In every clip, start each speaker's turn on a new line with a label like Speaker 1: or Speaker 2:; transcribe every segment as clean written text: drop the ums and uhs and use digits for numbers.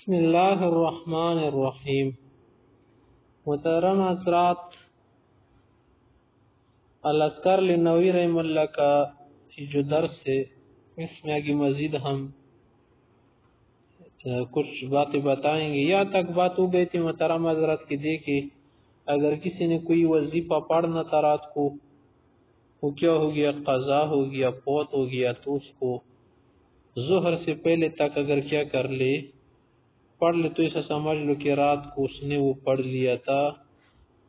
Speaker 1: بسم اللہ الرحمن الرحیم. محترم حضرات، الاذکار لنووی رحم اللہ کا جو درس ہے اس میں آگے مزید ہم کچھ باتیں بتائیں گے. یہاں تک بات ہو گئی تھی محترم حضرات کی دیکھیں اگر کسی نے کوئی وظیفہ پڑھنا تھا رات کو، وہ کیا ہو گیا، قضا ہو گیا، فوت ہو گیا، تو اس کو ظہر سے پہلے تک اگر کیا کر لے، پڑھ لے، تو ایسا سمجھ لو کہ رات کو اس نے وہ پڑھ لیا تھا،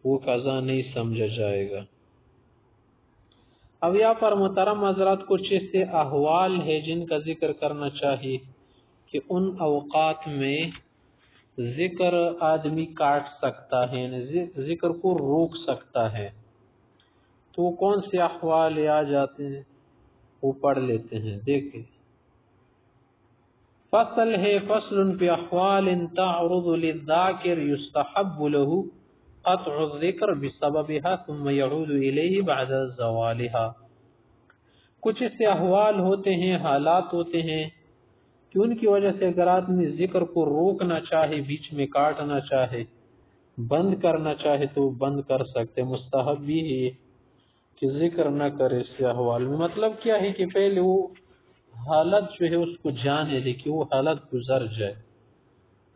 Speaker 1: وہ قضا نہیں سمجھا جائے گا. اب یہاں پر محترم حضرات کچھ ایسے احوال ہے جن کا ذکر کرنا چاہیے کہ ان اوقات میں ذکر آدمی کاٹ سکتا ہے، یعنی ذکر کو روک سکتا ہے. تو کون سے احوال آ جاتے ہیں وہ پڑھ لیتے ہیں. دیکھیں فصل ہے، فصل فی احوال تعرض للذاکر یستحب له قطع الذکر بسببها ثم يعود الیہ بعد زوالها. کچھ ایسے احوال ہوتے ہیں، حالات ہوتے ہیں کہ ان کی وجہ سے اگر آدمی ذکر کو روکنا چاہے، بیچ میں کاٹنا چاہے، بند کرنا چاہے تو بند کر سکتے. مستحب بھی ہے کہ ذکر نہ کرے اس احوال میں. مطلب کیا ہے کہ پہلے وہ حالت جو ہے اس کو جانے دے کہ وہ حالت گزر جائے،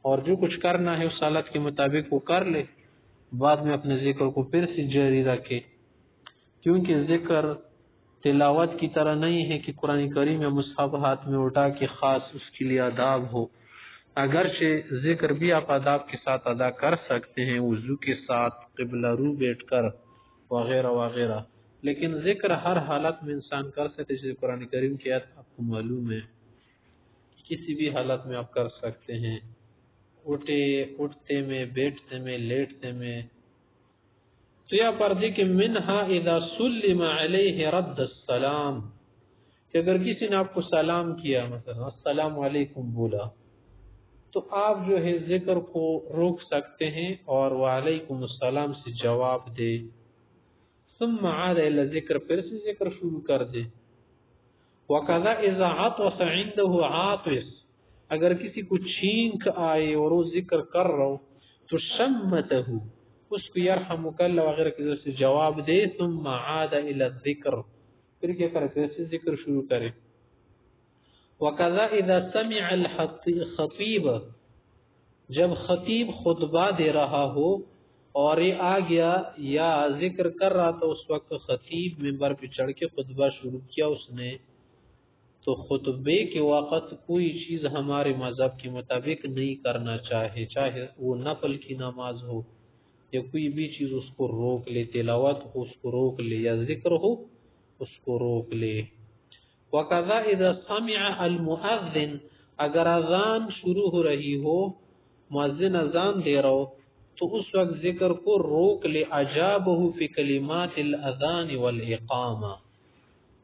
Speaker 1: اور جو کچھ کرنا ہے اس حالت کے مطابق وہ کر لے، بعد میں اپنے ذکر کو پھر سے جاری رکھے. کیونکہ ذکر تلاوت کی طرح نہیں ہے کہ قرآن کریم یا مصحف ہاتھ میں اٹھا کے خاص اس کے لیے آداب ہو. اگرچہ ذکر بھی آپ آداب کے ساتھ ادا کر سکتے ہیں، وضو کے ساتھ، قبلہ رو بیٹھ کر وغیرہ وغیرہ، لیکن ذکر ہر حالت میں انسان کر سکتے. جیسے قرآن کریم کی آیت آپ کو معلوم ہے، کسی بھی حالت میں آپ کر سکتے ہیں، اٹھتے میں، بیٹھتے میں، لیٹتے میں. تو یہ پردے کہ منہا اذا سلم علیہ رد السلام، کہ اگر کسی نے آپ کو سلام کیا، مثلا السلام علیکم بولا، تو آپ جو ہے ذکر کو روک سکتے ہیں اور وعلیکم السلام سے جواب دے. ثم عاد الى ذکر، پھر سے ذکر شروع کر دے. وَكَذَا اذا عطس عنده عاطس، اگر کسی کو چھینک آئے اور وہ ذکر کر رہا ہو تو شمتہ، اس کو یرحمک اللہ وغیرہ کی ذریعے سے جواب دے. ثم عاد الى الذکر، پھر کیا کرے، پھر سے ذکر شروع کرے. وَكَذَا اذا سمع الخطیب، جب خطیب خطبہ دے رہا ہو اور یہ آ گیا یا ذکر کر رہا تھا اس وقت خطیب منبر پہ چڑھ کے خطبہ شروع کیا اس نے، تو خطبے کے وقت کوئی چیز ہمارے مذہب کے مطابق نہیں کرنا چاہے وہ نفل کی نماز ہو یا کوئی بھی چیز، اس کو روک لے. تلاوت ہو اس کو روک لے، یا ذکر ہو اس کو روک لے. وَكَذَا اذا سمع المؤذن، اگر اذان شروع ہو رہی ہو، مؤذن اذان دے رہا ہو، تو اس وقت ذکر کو روک لے. اجابہ فی کلمات الاذان والاقامہ،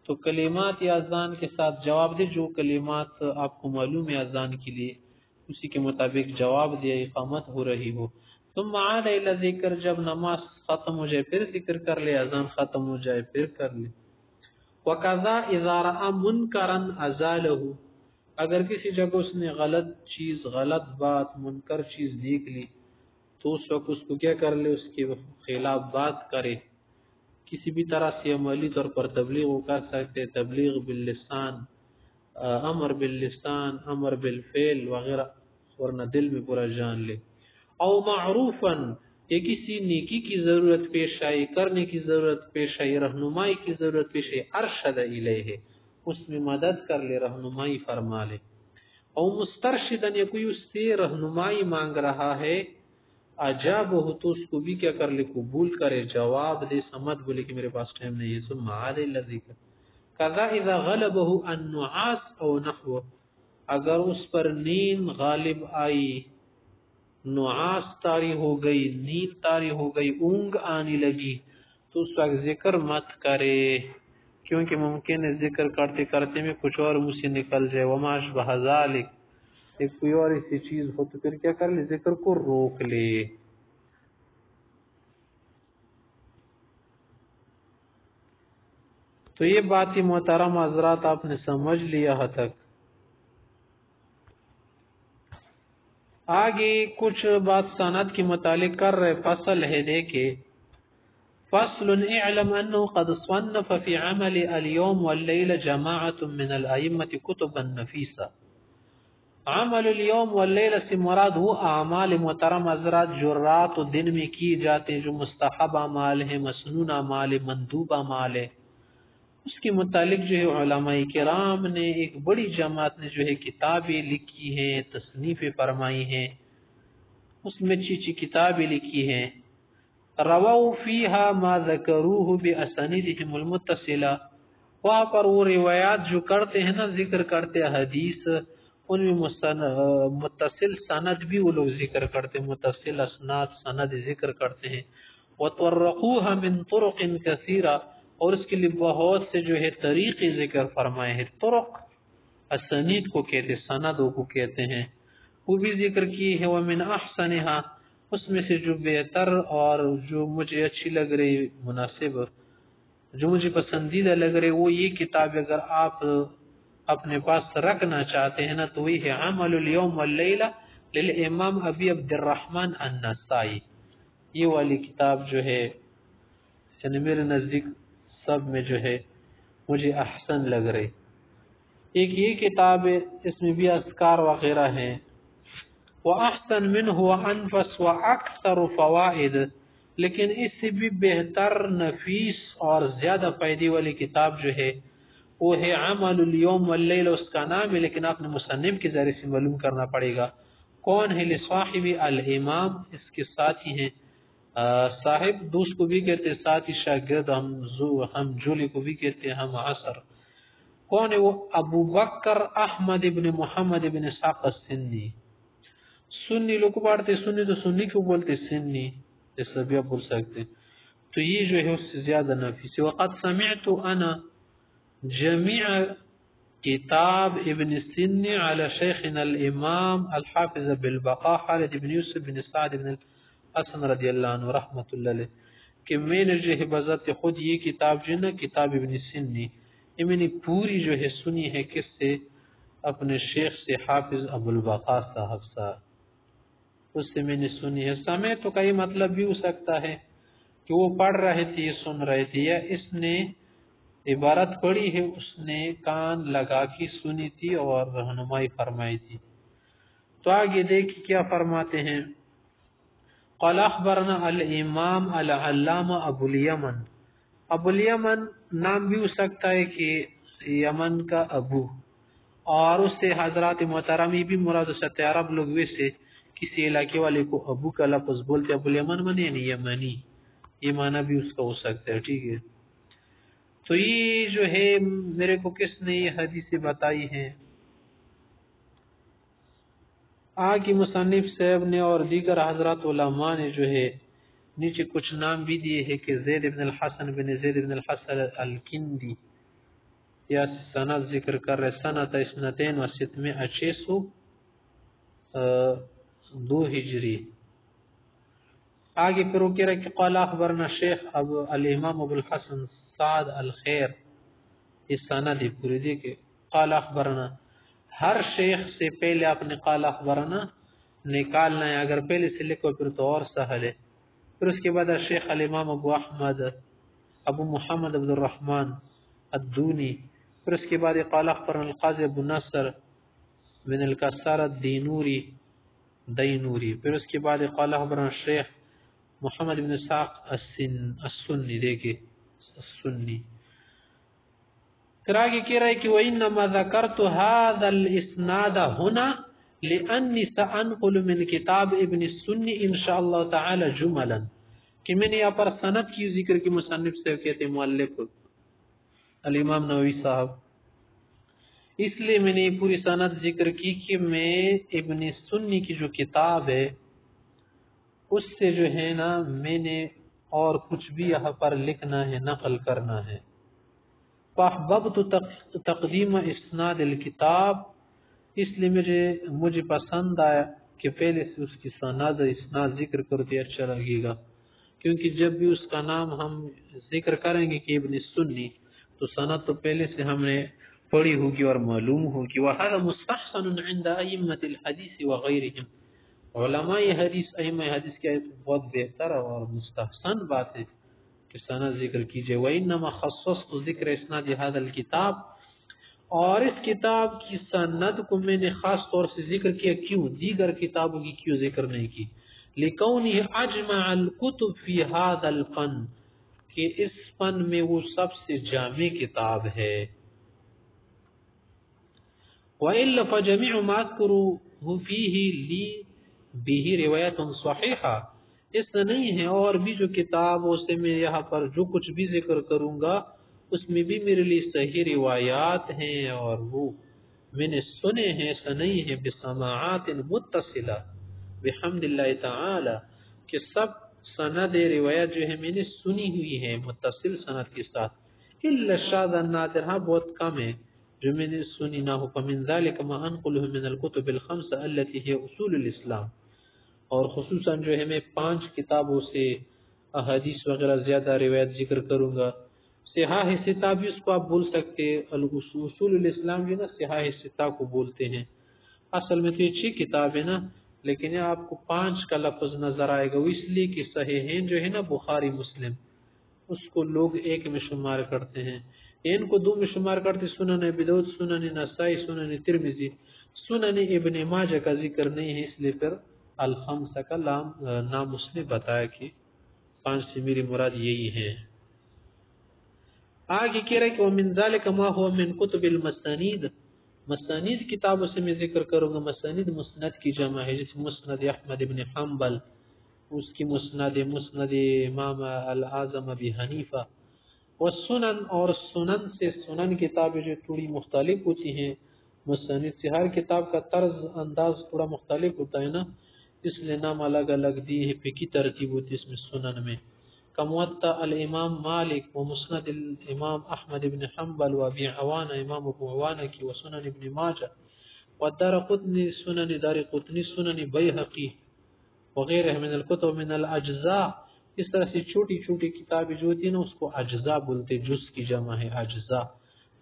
Speaker 1: تو کلمات یا اذان کے ساتھ جواب دے، جو کلمات آپ کو معلوم ہے اذان کے لیے اسی کے مطابق جواب دے، اقامت ہو رہی ہو. ثم عاد الى ذکر، جب نماز ختم ہو جائے پھر ذکر کر لے، اذان ختم ہو جائے پھر کر لے. وَكَذَا اذا رأى منکرا ازالہ، اگر کسی جگہ اس نے غلط چیز، غلط بات، منکر چیز دیکھ لی تو اس وقت اس کو کیا کر لے، اس کے خلاف بات کرے. کسی بھی طرح سے عملی طور پر تبلیغ کر سکتے، تبلیغ باللسان، امر باللسان، امر بالفعل وغیرہ، ورنہ دل میں پورا جان لے. او معروفا، یا کسی نیکی کی ضرورت پیش آئی، کرنے کی ضرورت پیش آئی، رہنمائی کی ضرورت پیش آئی، ارشد الیہ، اس میں مدد کر لے، رہنمائی فرما لے. او مسترشدا، یا کوئی اس سے رہنمائی مانگ رہا ہے، اجابہ، تو اس کو بھی کیا کر لے، قبول کرے، جواب دے. سمت بولے کہ میرے پاس ٹائم نہیں ہے. ثم عاد الى ذکر. کذا اذا غلبہ النعاس او نحو، اگر اس پر نیند غالب آئی، نعاس طاری ہو گئی، نیند طاری ہو گئی، اونگ آنے لگی، تو اس وقت ذکر مت کرے، کیونکہ ممکن ہے ذکر کرتے کرتے میں کچھ اور منہ سے نکل جائے. وما اشبہ ذلک، ایک کوئی اور ایسی چیز ہو تو پھر کیا کر لے، ذکر کو روک لے. تو یہ بات محترم حضرات آپ نے سمجھ لیا حد تک. آگے کچھ بات سند کے متعلق کر رہے، فصل ہے دیکھے، فصل اعلم انه قد صنف في عمل اليوم والليل جماعة من الائمة كتبا نفیسہ۔ عمل اليوم واللیل سے مراد وہ اعمال محترم حضرات جو رات و دن میں کی جاتے ہیں، جو مستحب اعمال ہیں، مسنون اعمال ہیں، مندوب اعمال ہیں، اس کے متعلق جو ہے علماء کرام نے ایک بڑی جماعت نے جو ہے کتابیں لکھی ہیں، تصنیفیں فرمائی ہیں، اس میں اچھی کتابیں لکھی ہیں۔ رواؤ فیہا ما ذکروہ باسانیدہم المتصلہ، وہاں پر وہ روایات جو کرتے ہیں نا، ذکر کرتے حدیث، ان میں متصل سند بھی وہ لوگ ذکر کرتے ہیں، متصل اسناد سند ذکر کرتے ہیں۔ وَطَرَّقُوهَا مِن طُرُقٍ كَثِيرَةٍ، اور اس کے لیے بہت سے جو ہے طریقے ذکر فرمائے ہیں۔ طرق اسانید کو کہتے ہیں، سندوں کو کہتے ہیں، وہ بھی ذکر کی ہے۔ وَمِنْ أَحْسَنِهَا، اس میں سے جو بہتر اور جو مجھے اچھی لگ رہی، مناسب، جو مجھے پسندیدہ لگ رہے، وہ یہ کتاب اگر آپ اپنے پاس رکھنا چاہتے ہیں نا، تو یہ ہے عمل الیوم واللیلہ للامام ابی عبد الرحمن النسائی۔ یہ والی کتاب جو ہے یعنی میرے نزدیک سب میں جو ہے مجھے احسن لگ رہی۔ ایک یہ کتاب ہے، اس میں بھی اذکار وغیرہ ہیں۔ وَأَحْسَنْ مِنْهُ وَأَنْفَسْ وَأَكْثَرُ فَوَائِدِ، لیکن اس سے بھی بہتر، نفیس اور زیادہ فائدے والی کتاب جو ہے وہ ہے عمل الیوم واللیل، اس کا نام ہے، لیکن آپ نے مصنف کے ذریعے سے معلوم کرنا پڑے گا کون ہے۔ لصاحب الامام، اس کے ساتھی ہیں صاحب، دوست کو بھی کہتے ہیں، ساتھی، شاگرد، ہم جولی کو بھی کہتے ہیں، ہم عصر۔ کون ہے وہ؟ ابو بکر احمد ابن محمد ابن اسحاق السنی۔ سنی لوگ کو پڑھتے، سنی تو سنی کو بولتے، سنی جیسا بھی آپ بول سکتے، تو یہ جو ہے اس سے زیادہ نفیس ہے۔ وقد سمعت انا جميع کتاب ابن سنی على شیخنا الامام الحافظ بالبقاء خالد بن یوسف بن سعد بن الحسن رضی اللہ عنہ رحمت اللہ علیہ، کہ میں نے جو ہے بذات خود یہ کتاب جو ہے نا، کتاب ابن سنی، یہ میں نے پوری جو ہے سنی ہے، کس سے؟ اپنے شیخ سے، حافظ ابو البقاء صاحب صاحب، اس سے میں نے سنی ہے۔ سمے تو کا یہ مطلب بھی ہو سکتا ہے کہ وہ پڑھ رہے تھے، یہ سن رہے تھے، یا اس نے عبارت پڑھی ہے، اس نے کان لگا کی سنی تھی اور رہنمائی فرمائی تھی۔ تو آگے دیکھیں کیا فرماتے ہیں۔ قال اخبرنا الامام العلامہ ابو الیمن۔ ابو الیمن نام بھی ہو سکتا ہے کہ یمن کا ابو، اور اس سے حضرات محترمی بھی مراد سکتے، عرب لوگ ویسے کسی علاقے والے کو ابو کا لفظ بولتے، ابو الیمن من یعنی یمنی، یہ معنی بھی اس کا ہو سکتا ہے، ٹھیک ہے۔ تو یہ جو ہے میرے کو کس نے یہ حدیث بتائی ہیں؟ آگے مصنف صاحب نے اور دیگر حضرات علماء نے جو ہے نیچے کچھ نام بھی دیے ہیں کہ زید بن الحسن بن زید بن الحسن الکندی، یا سند ذکر کر رہے، سنت اسنتین و ستمائہ 602 ہجری۔ آگے پھر وہ کہہ رہے کہ قال اخبرنا شیخ ابو الامام ابو الحسن سعد الخیر، اس سند ہی پوری دیکھے، قال اخبرنا، ہر شیخ سے پہلے آپ نے قال اخبرنا نکالنا ہے، اگر پہلے سے لکھو پھر تو اور سہل ہے۔ پھر اس کے بعد شیخ الامام ابو احمد ابو محمد عبد الرحمن الدونی، پھر اس کے بعد قال اخبرنا القاضی ابو نصر بن الکسار الدینوری دینوری، پھر اس کے بعد قال اخبرنا شیخ محمد بن اسحاق السنی، دیکھیں السنی۔ پھر آگے کہہ رہا ہے کہ وَإِنَّمَا ذَكَرْتُ هَذَا الْإِسْنَادَ هُنَا لِأَنِّي سَأَنْقُلُ مِنْ کتاب ابن السنی انشاءاللہ تعالی جملا، کہ میں نے یہاں پر سند کی ذکر کی، مصنف سے کہتے ہیں مؤلف الامام نووی صاحب، اس لیے میں نے پوری سند ذکر کی کہ میں ابن سنی کی جو کتاب ہے اس سے جو ہے نا میں نے اور کچھ بھی یہاں پر لکھنا ہے، نقل کرنا ہے۔ فَأَحْبَبْتُ تقدیم اسناد الکتاب، اس لیے مجھے پسند آیا کہ پہلے سے اس کی سند اسناد ذکر کرتے، اچھا لگے گا، کیونکہ جب بھی اس کا نام ہم ذکر کریں گے کہ ابن سنی، تو سند تو پہلے سے ہم نے پڑھی ہوگی اور معلوم ہوگی۔ وَهَذَا مُسْتَحْسَنٌ عِنْدَ أَئِمَّةِ الْحَدِيثِ وَغَيْرِهِمْ، علماء حدیث ائمہ حدیث کی بہت بہتر اور مستحسن بات ہے کہ سند ذکر کیجئے. وَإِنَّمَا خَصَّصْتُ ذِكْرَ إِسْنَادِ هَذَا الْكِتَابِ، اور اس کتاب کی سند کو میں نے خاص طور سے ذکر کیا. کیوں؟ دیگر کتابوں کی کیوں ذکر نہیں کی؟ لِكَوْنِهِ أَجْمَعَ الْكُتُبِ فِي هَذَا الْفَنِّ، کہ اس فن میں وہ سب سے جامع کتاب ہے. وَإِلَّا فَجَمِيعُ مَا أَذْكُرُهُ فِيهِ لِي بِهِ رِوَایَةٌ صَحِیحَةٌ، اس سے نہیں ہے، اور بھی جو کتابوں سے میں یہاں پر جو کچھ بھی ذکر کروں گا اس میں بھی میرے لیے صحیح روایات ہیں اور وہ میں نے سنے ہیں، ایسا نہیں ہے. بسماعات متصلہ بحمد اللہ تعالی، کہ سب سند روایت جو ہے میں نے سنی ہوئی ہے متصل سند کے ساتھ. الا الشاذ النادر، ہاں بہت کم ہے جو میں نے سنی نہ ہو. فمن ذلك ما انقله من الكتب الخمسه التي هي اصول الاسلام، اور خصوصاً جو ہے میں 5 کتابوں سے احادیث وغیرہ زیادہ روایت ذکر کروں گا. صحاح ستہ بھی اس کو آپ بول سکتے، اصول الاسلام جو نا صحاح ستہ کو بولتے ہیں. اصل میں تو یہ 6 کتاب ہے نا، لیکن یہ آپ کو 5 کا لفظ نظر آئے گا، وہ اس لیے کہ صحیحین جو ہے نا بخاری مسلم، اس کو لوگ ایک میں شمار کرتے ہیں، ان کو 2 میں شمار کرتے. سنن ابی داؤد، سنن نسائی، سنن ترمذی. سنن ابن ماجہ کا ذکر نہیں ہے، اس لیے پھر الخمسہ کا نام اس نے بتایا کہ 5 سے میری مراد یہی ہے. آگے کہہ رہے کہ وَمِن ذَلِكَ مَا هُوَ مِن كُتُبِ الْمَسَانِيدِ، مسانید کتابوں سے میں ذکر کروں گا. مسانید مسند کی جمع ہے، جیسے مسند احمد بن حنبل، اس کی مسند امام الاعظم ابی حنیفہ. والسنن، اور سنن سے سنن کتابیں جو تھوڑی مختلف ہوتی ہیں مسانید سے، ہر کتاب کا طرز انداز تھوڑا مختلف ہوتا ہے نا، اس لیے نام الگ الگ دی ہے، فقہی ترتیب ہوتی ہے اس میں سنن میں. کموطا الامام مالک و مسند الامام احمد بن حنبل و ابی عوانہ، امام ابو عوانہ کی، و سنن ابن ماجہ و دارقطنی، سنن دارقطنی، سنن بیہقی وغیرہ من الکتب من الاجزاء. اس طرح سے چھوٹی چھوٹی کتابیں جو ہوتی ہیں نا اس کو اجزاء بولتے، جز کی جمع ہے اجزاء.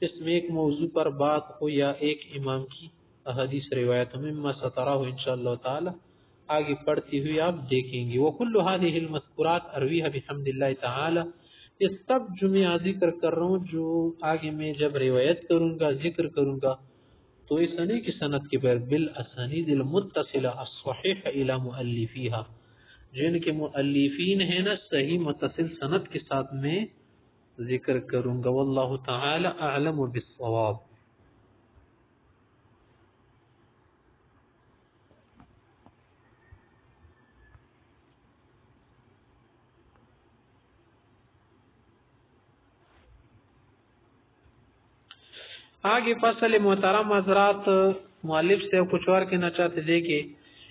Speaker 1: اس میں ایک موضوع پر بات ہو یا ایک امام کی احادیث روایت مما سترہ انشاءاللہ تعالی آگے پڑھتی ہوئی آپ دیکھیں گے. وَكُلُّ هَذِهِ الْمَذْكُورَاتِ أَرْوِيهَا بِحَمْدِ اللَّهِ تَعَالَى، یہ سب جو میں ذکر کر رہا ہوں جو آگے میں جب روایت کروں گا ذکر کروں گا تو ایسا نہیں کہ سند کے بغیر، بالاسانید المتصلہ الصحیح الی مؤلفیہا، جن کے مؤلفین ہیں نا صحیح متصل سند کے ساتھ میں ذکر کروں گا. واللہ تعالی اعلم بالصواب. آگے فصل محترم حضرات مؤلف سے کچھ اور کہنا چاہتے دیکھیں.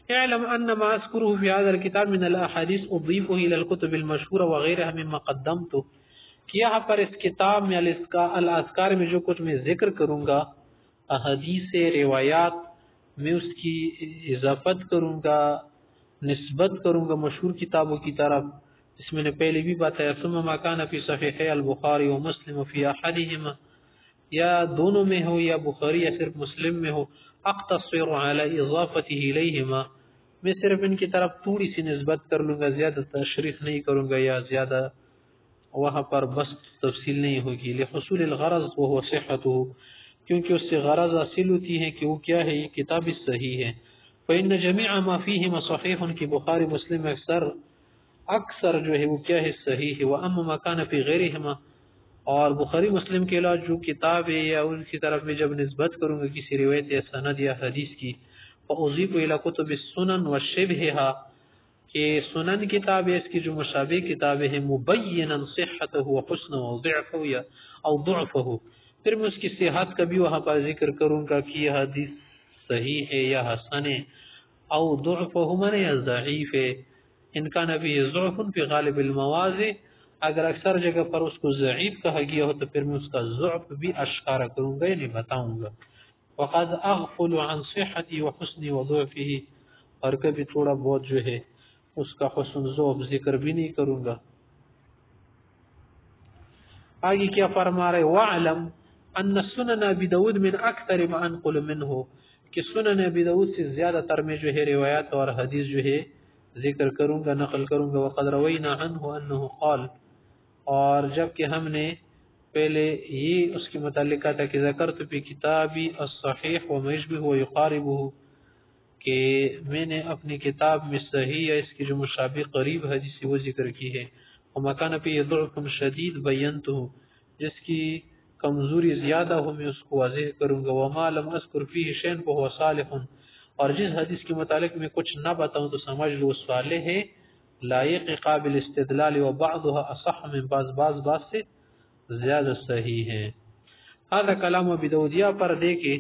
Speaker 1: اعلم ان ما اذکره في هذا الكتاب من الاحاديث اضيفه الى الكتب المشهوره وغيرها مما قدمت، کہ یہاں پر اس کتاب میں الاذکار میں جو کچھ میں ذکر کروں گا احادیث روایات میں اس کی اضافت کروں گا، نسبت کروں گا مشہور کتابوں کی طرف. اس میں نے پہلے بھی بتایا ثم ما كان في صحيحي البخاري ومسلم وفي احدهما، یا دونوں میں ہو یا بخاری یا صرف مسلم میں ہو، اقتصر علی اضافته الیہما، میں صرف ان کی طرف تھوڑی سی نسبت کر لوں گا، زیادہ تشریح نہیں کروں گا یا زیادہ وہاں پر بس تفصیل نہیں ہوگی. لحصول الغرض وهو صحته، کیونکہ اس سے غرض حاصل ہوتی ہے کہ وہ کیا ہے، یہ کتاب صحیح ہے. فإن جميع ما فيهما صحيح، کہ بخاری مسلم اکثر جو ہے وہ کیا ہے صحیح ہے. واما ما كان في غيرهما، اور بخاری مسلم کے علاوہ جو کتاب ہے یا ان کی طرف میں جب نسبت کروں گا کسی روایت یا سند یا حدیث کی، فاضیف الى کتب السنن وشبہها، کہ سنن کتاب ہے اس کی جو مشابہ کتابیں ہیں، مبینا صحته وحسن وضعفه او ضعفه، پھر میں اس کی صحت کا بھی وہاں پر ذکر کروں گا کہ یہ حدیث صحیح ہے یا حسن ہے، او ضعفه من یا ضعیف ہے. ان کا نبی ضعف فی غالب المواضع، اگر اکثر جگہ پر اس کو ضعیف کہا گیا ہو تو پھر میں اس کا ضعف بھی اشکارا کروں گا یعنی بتاؤں گا. وقد اغفل عن صحتی وحسن وضعفه، اور کبھی تھوڑا بہت جو ہے اس کا حسن ضعف ذکر بھی نہیں کروں گا. آگے کیا فرما رہے، وَعْلَمْ أَنَّ سُنَنَ ابی داؤد من اکثر ما انقل منه، کہ سنن ابی داؤد سے زیادہ تر میں جو ہے روایات اور حدیث جو ہے ذکر کروں گا، نقل کروں گا. وقد روینا عنہ انہ قال، اور جب کہ ہم نے پہلے یہ اس کے متعلق کہا تھا کہ ذکرت فی کتابی الصحیح و مشبہ و یقاربہ، کہ میں نے اپنی کتاب میں صحیح یا اس کی جو مشابہ قریب حدیث وہ ذکر کی ہے. وما کان فیہ ضعف شدید بینتہ، جس کی کمزوری زیادہ ہو میں اس کو واضح کروں گا. وما لم اذکر فیہ شیئا فہو صالح، اور جس حدیث کے متعلق میں کچھ نہ بتاؤں تو سمجھ لو صالح ہے، لائق قابل استدلال، و بعضها اصح من بعض سے زیادہ صحیح ہے. هذا کلام ابی داؤد. یا پر دیکھیں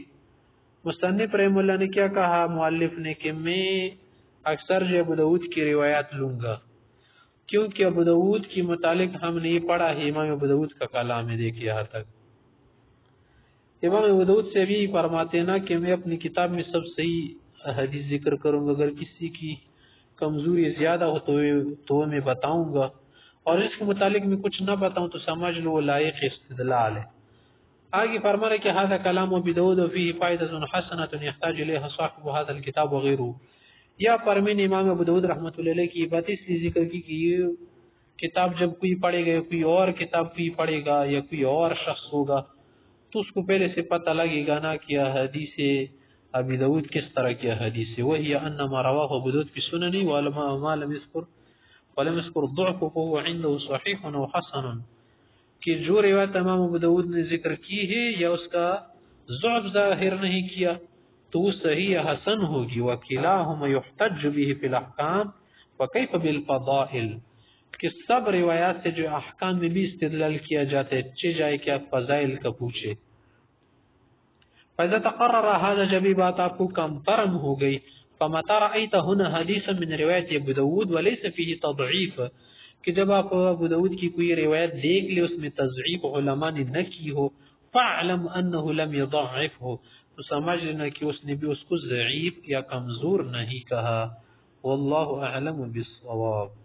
Speaker 1: مصنف رحم اللہ نے کیا کہا، مؤلف نے، کہ میں اکثر جو ابو داؤد کی روایات لوں گا، کیونکہ ابو داؤد کی متعلق ہم نے یہ پڑھا ہے، امام ابو داؤد کا کلام ہے. دیکھیے یہاں تک امام ابو داؤد سے بھی فرماتے نا کہ میں اپنی کتاب میں سب صحیح حدیث ذکر کروں گا، اگر کسی کی کمزوری زیادہ ہو تو میں بتاؤں گا، اور اس کے متعلق میں کچھ نہ بتاؤں تو سمجھ لو وہ لائق استدلال ہے. آگے فرما رہے کہ هذا کلام ابی داؤد فیہ فائدۃ حسنۃ یحتاج الیہا صاحب هذا الکتاب وغیرہ. یا پر میں نے امام ابو داؤد رحمۃ اللہ علیہ کی بات اس لیے ذکر کی کہ یہ کتاب جب کوئی پڑھے گا، کوئی اور کتاب کوئی پڑھے گا یا کوئی اور شخص ہوگا تو اس کو پہلے سے پتہ لگے گا نا کہ حدیث ابی داؤد کس طرح کی حدیث ہے. وہی انما رواه ابو داؤد فی سنن وما لم يذكر ضعف فهو عنده صحیح و حسن، کہ جو روایت امام ابو داؤد نے ذکر کی ہے یا اس کا ضعف ظاہر نہیں کیا تو وہ صحیح حسن ہوگی. وکلاہما یحتج به فی الاحکام وکیف بالفضائل، کہ سب روایات سے جو احکام میں بھی استدلال کیا جاتا ہے، چہ جائے کہ آپ فضائل کا پوچھے. فاذا تقرر هذا، جب یہ بات آپ کو کنفرم ہو گئی، فمتى رأيت هنا حدیثا من روایت ابو داؤد وليس فيه تضعیف، کہ جب آپ ابو داؤد کی کوئی روایت دیکھ لے اس میں تضعیف علماء نے نہ کی ہو، فاعلم انه لم يضعفه، تو سمجھ لینا کہ اس نے بھی اس کو ضعیف یا کمزور نہیں کہا. واللہ اعلم بالصواب.